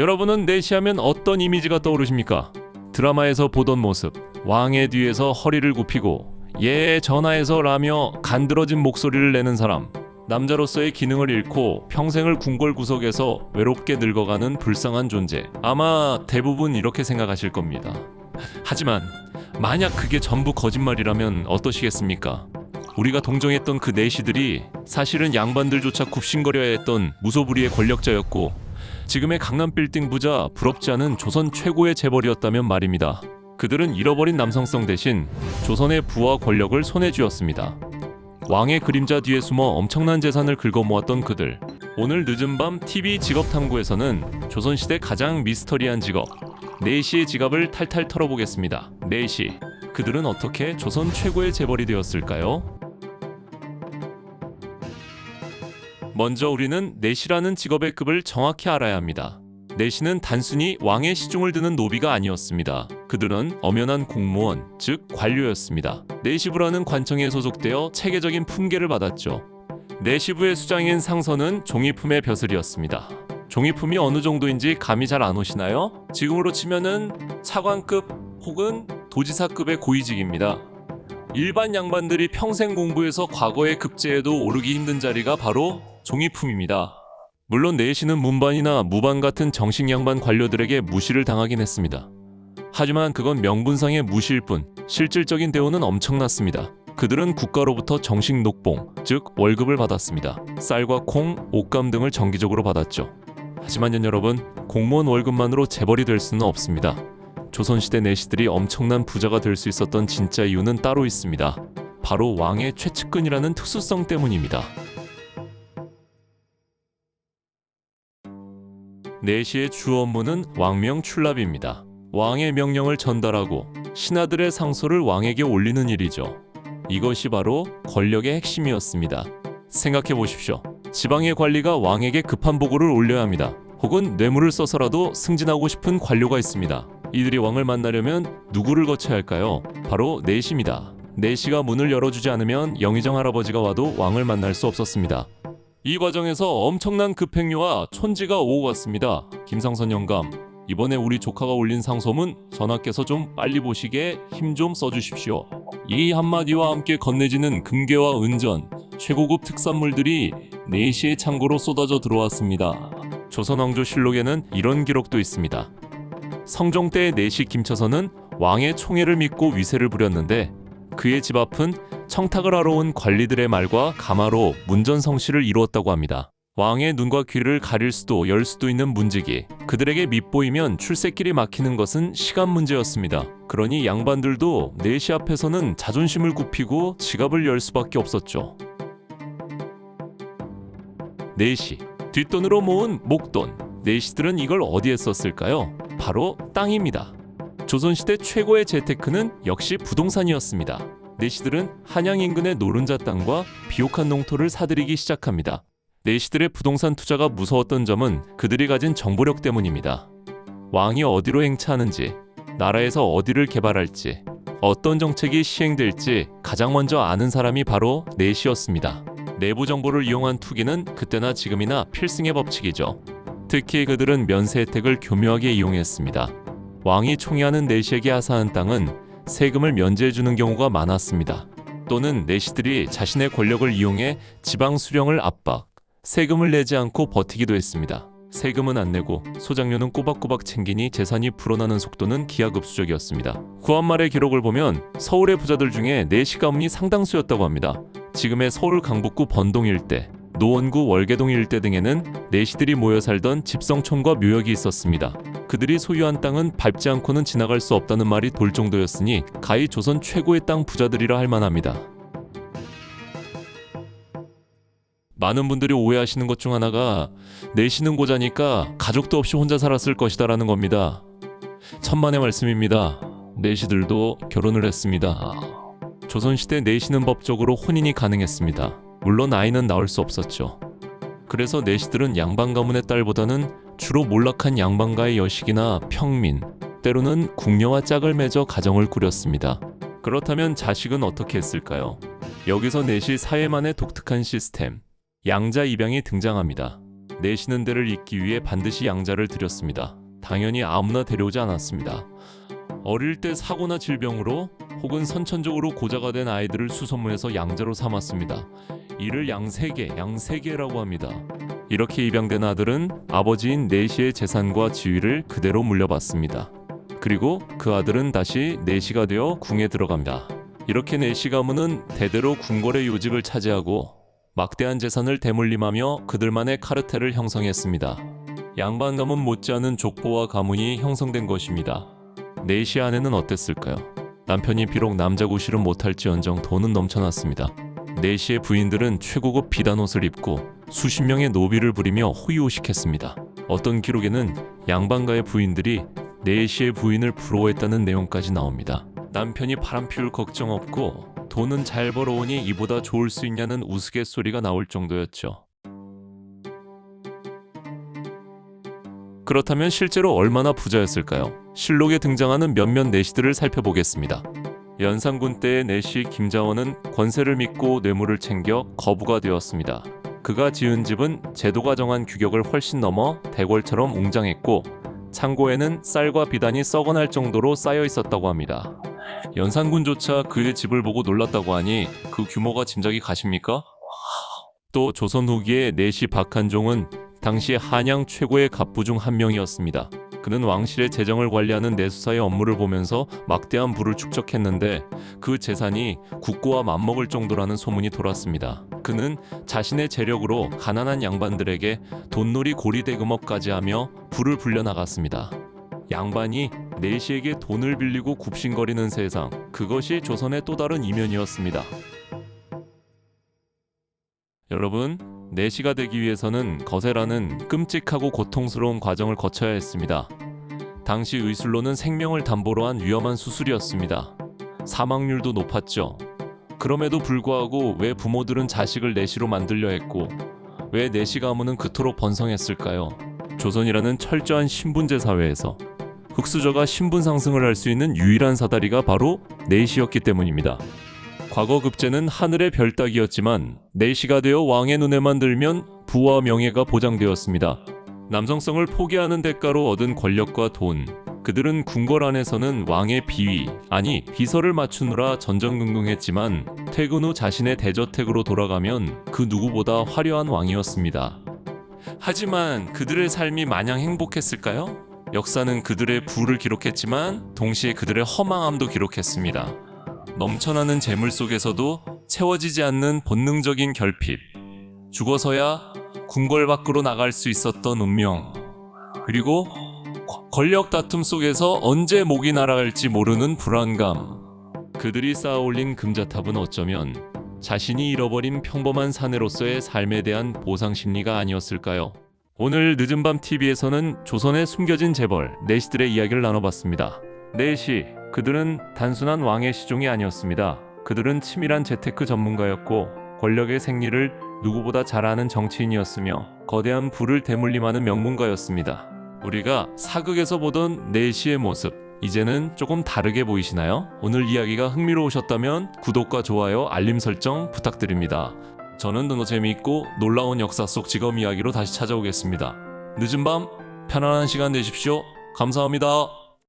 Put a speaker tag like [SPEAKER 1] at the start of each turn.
[SPEAKER 1] 여러분은 내시하면 어떤 이미지가 떠오르십니까? 드라마에서 보던 모습, 왕의 뒤에서 허리를 굽히고 예 전하에서 라며 간드러진 목소리를 내는 사람, 남자로서의 기능을 잃고 평생을 궁궐 구석에서 외롭게 늙어가는 불쌍한 존재. 아마 대부분 이렇게 생각하실 겁니다. 하지만 만약 그게 전부 거짓말이라면 어떠시겠습니까? 우리가 동정했던 그 내시들이 사실은 양반들조차 굽신거려야 했던 무소불위의 권력자였고 지금의 강남 빌딩 부자 부럽지 않은 조선 최고의 재벌이었다면 말입니다. 그들은 잃어버린 남성성 대신 조선의 부와 권력을 손에 쥐었습니다. 왕의 그림자 뒤에 숨어 엄청난 재산을 긁어모았던 그들. 오늘 늦은 밤 TV 직업탐구에서는 조선시대 가장 미스터리한 직업 내시의 지갑을 탈탈 털어보겠습니다. 내시, 그들은 어떻게 조선 최고의 재벌이 되었을까요? 먼저 우리는 내시라는 직업의 급을 정확히 알아야 합니다. 내시는 단순히 왕의 시중을 드는 노비가 아니었습니다. 그들은 엄연한 공무원, 즉 관료였습니다. 내시부라는 관청에 소속되어 체계적인 품계를 받았죠. 내시부의 수장인 상선은 종이품의 벼슬이었습니다. 종이품이 어느 정도인지 감이 잘 안 오시나요? 지금으로 치면은 차관급 혹은 도지사급의 고위직입니다. 일반 양반들이 평생 공부해서 과거의 급제에도 오르기 힘든 자리가 바로 종이품입니다. 물론 내시는 문반이나 무반 같은 정식 양반 관료들에게 무시를 당하긴 했습니다. 하지만 그건 명분상의 무시일 뿐 실질적인 대우는 엄청났습니다. 그들은 국가로부터 정식 녹봉, 즉 월급을 받았습니다. 쌀과 콩, 옷감 등을 정기적으로 받았죠. 하지만 여러분, 공무원 월급만으로 재벌이 될 수는 없습니다. 조선시대 내시들이 엄청난 부자가 될 수 있었던 진짜 이유는 따로 있습니다. 바로 왕의 최측근이라는 특수성 때문입니다. 내시의 주 업무는 왕명 출납입니다. 왕의 명령을 전달하고 신하들의 상소를 왕에게 올리는 일이죠. 이것이 바로 권력의 핵심이었습니다. 생각해 보십시오. 지방의 관리가 왕에게 급한 보고를 올려야 합니다. 혹은 뇌물을 써서라도 승진하고 싶은 관료가 있습니다. 이들이 왕을 만나려면 누구를 거쳐야 할까요? 바로 내시입니다. 내시가 문을 열어주지 않으면 영의정 할아버지가 와도 왕을 만날 수 없었습니다. 이 과정에서 엄청난 급행료와 촌지가 오고 갔습니다. 김상선 영감, 이번에 우리 조카가 올린 상소문 전하께서 좀 빨리 보시게 힘 좀 써주십시오. 이 한마디와 함께 건네지는 금괴와 은전, 최고급 특산물들이 내시의 창고로 쏟아져 들어왔습니다. 조선왕조실록에는 이런 기록도 있습니다. 성종 때의 내시 김처선은 왕의 총애를 믿고 위세를 부렸는데 그의 집 앞은 청탁을 하러 온 관리들의 말과 가마로 문전성시를 이루었다고 합니다. 왕의 눈과 귀를 가릴 수도 열 수도 있는 문지기, 그들에게 밉보이면 출세길이 막히는 것은 시간 문제였습니다. 그러니 양반들도 내시 앞에서는 자존심을 굽히고 지갑을 열 수밖에 없었죠. 내시, 뒷돈으로 모은 목돈. 내시들은 이걸 어디에 썼을까요? 바로 땅입니다. 조선시대 최고의 재테크는 역시 부동산이었습니다. 내시들은 한양 인근의 노른자 땅과 비옥한 농토를 사들이기 시작합니다. 내시들의 부동산 투자가 무서웠던 점은 그들이 가진 정보력 때문입니다. 왕이 어디로 행차하는지, 나라에서 어디를 개발할지, 어떤 정책이 시행될지 가장 먼저 아는 사람이 바로 내시였습니다. 내부 정보를 이용한 투기는 그때나 지금이나 필승의 법칙이죠. 특히 그들은 면세 혜택을 교묘하게 이용했습니다. 왕이 총애하는 내시에게 하사한 땅은 세금을 면제해주는 경우가 많았습니다. 또는 내시들이 자신의 권력을 이용해 지방 수령을 압박, 세금을 내지 않고 버티기도 했습니다. 세금은 안 내고 소장료는 꼬박꼬박 챙기니 재산이 불어나는 속도는 기하급수적이었습니다. 구한말의 기록을 보면 서울의 부자들 중에 내시 가문이 상당수였다고 합니다. 지금의 서울 강북구 번동 일대, 노원구 월계동 일대 등에는 내시들이 모여 살던 집성촌과 묘역이 있었습니다. 그들이 소유한 땅은 밟지 않고는 지나갈 수 없다는 말이 돌 정도였으니 가히 조선 최고의 땅 부자들이라 할 만합니다. 많은 분들이 오해하시는 것 중 하나가 내시는 고자니까 가족도 없이 혼자 살았을 것이다라는 겁니다. 천만의 말씀입니다. 내시들도 결혼을 했습니다. 조선시대 내시는 법적으로 혼인이 가능했습니다. 물론 아이는 낳을 수 없었죠. 그래서 내시들은 양반 가문의 딸보다는 주로 몰락한 양반가의 여식이나 평민, 때로는 궁녀와 짝을 맺어 가정을 꾸렸습니다. 그렇다면 자식은 어떻게 했을까요? 여기서 내시 사회만의 독특한 시스템, 양자 입양이 등장합니다. 내쉬는 데를 잇기 위해 반드시 양자를 들였습니다. 당연히 아무나 데려오지 않았습니다. 어릴 때 사고나 질병으로 혹은 선천적으로 고자가 된 아이들을 수소문해서 양자로 삼았습니다. 이를 양세계라고 합니다. 이렇게 입양된 아들은 아버지인 내시의 재산과 지위를 그대로 물려받습니다. 그리고 그 아들은 다시 내시가 되어 궁에 들어갑니다. 이렇게 내시 가문은 대대로 궁궐의 요직을 차지하고 막대한 재산을 대물림하며 그들만의 카르텔을 형성했습니다. 양반 가문 못지않은 족보와 가문이 형성된 것입니다. 내시 아내는 어땠을까요? 남편이 비록 남자 구실은 못할지언정 돈은 넘쳐났습니다. 내시의 부인들은 최고급 비단 옷을 입고 수십 명의 노비를 부리며 호의호식했습니다. 어떤 기록에는 양반가의 부인들이 내시의 부인을 부러워했다는 내용까지 나옵니다. 남편이 바람 피울 걱정 없고 돈은 잘 벌어오니 이보다 좋을 수 있냐는 우스갯소리가 나올 정도였죠. 그렇다면 실제로 얼마나 부자였을까요? 실록에 등장하는 몇몇 내시들을 살펴보겠습니다. 연산군 때의 내시 김자원은 권세를 믿고 뇌물을 챙겨 거부가 되었습니다. 그가 지은 집은 제도가 정한 규격을 훨씬 넘어 대궐처럼 웅장했고 창고에는 쌀과 비단이 썩어날 정도로 쌓여 있었다고 합니다. 연산군조차 그의 집을 보고 놀랐다고 하니 그 규모가 짐작이 가십니까? 또 조선 후기의 내시 박한종은 당시 한양 최고의 갑부 중 한 명이었습니다. 그는 왕실의 재정을 관리하는 내수사의 업무를 보면서 막대한 부를 축적했는데 그 재산이 국고와 맞먹을 정도라는 소문이 돌았습니다. 그는 자신의 재력으로 가난한 양반들에게 돈놀이 고리대금업까지 하며 부를 불려나갔습니다. 양반이 내시에게 돈을 빌리고 굽신거리는 세상, 그것이 조선의 또 다른 이면이었습니다. 여러분, 내시가 되기 위해서는 거세라는 끔찍하고 고통스러운 과정을 거쳐야 했습니다. 당시 의술로는 생명을 담보로 한 위험한 수술이었습니다. 사망률도 높았죠. 그럼에도 불구하고 왜 부모들은 자식을 내시로 만들려 했고 왜 내시 가문은 그토록 번성했을까요? 조선이라는 철저한 신분제 사회에서 흙수저가 신분 상승을 할 수 있는 유일한 사다리가 바로 내시였기 때문입니다. 과거 급제는 하늘의 별 따기였지만 내시가 되어 왕의 눈에만 들면 부와 명예가 보장되었습니다. 남성성을 포기하는 대가로 얻은 권력과 돈, 그들은 궁궐 안에서는 왕의 비위, 아니 비서를 맞추느라 전전긍긍했지만 퇴근 후 자신의 대저택으로 돌아가면 그 누구보다 화려한 왕이었습니다. 하지만 그들의 삶이 마냥 행복했을까요? 역사는 그들의 부를 기록했지만 동시에 그들의 허망함도 기록했습니다. 넘쳐나는 재물 속에서도 채워지지 않는 본능적인 결핍, 죽어서야 궁궐 밖으로 나갈 수 있었던 운명, 그리고 권력 다툼 속에서 언제 목이 날아갈지 모르는 불안감. 그들이 쌓아올린 금자탑은 어쩌면 자신이 잃어버린 평범한 사내로서의 삶에 대한 보상 심리가 아니었을까요? 오늘 늦은밤 TV에서는 조선의 숨겨진 재벌 내시들의 이야기를 나눠봤습니다. 내시, 그들은 단순한 왕의 시종이 아니었습니다. 그들은 치밀한 재테크 전문가였고 권력의 생리를 누구보다 잘 아는 정치인이었으며 거대한 부를 대물림하는 명문가였습니다. 우리가 사극에서 보던 내시의 모습, 이제는 조금 다르게 보이시나요? 오늘 이야기가 흥미로우셨다면 구독과 좋아요, 알림 설정 부탁드립니다. 저는 더 재미있고 놀라운 역사 속 직업 이야기로 다시 찾아오겠습니다. 늦은 밤 편안한 시간 되십시오. 감사합니다.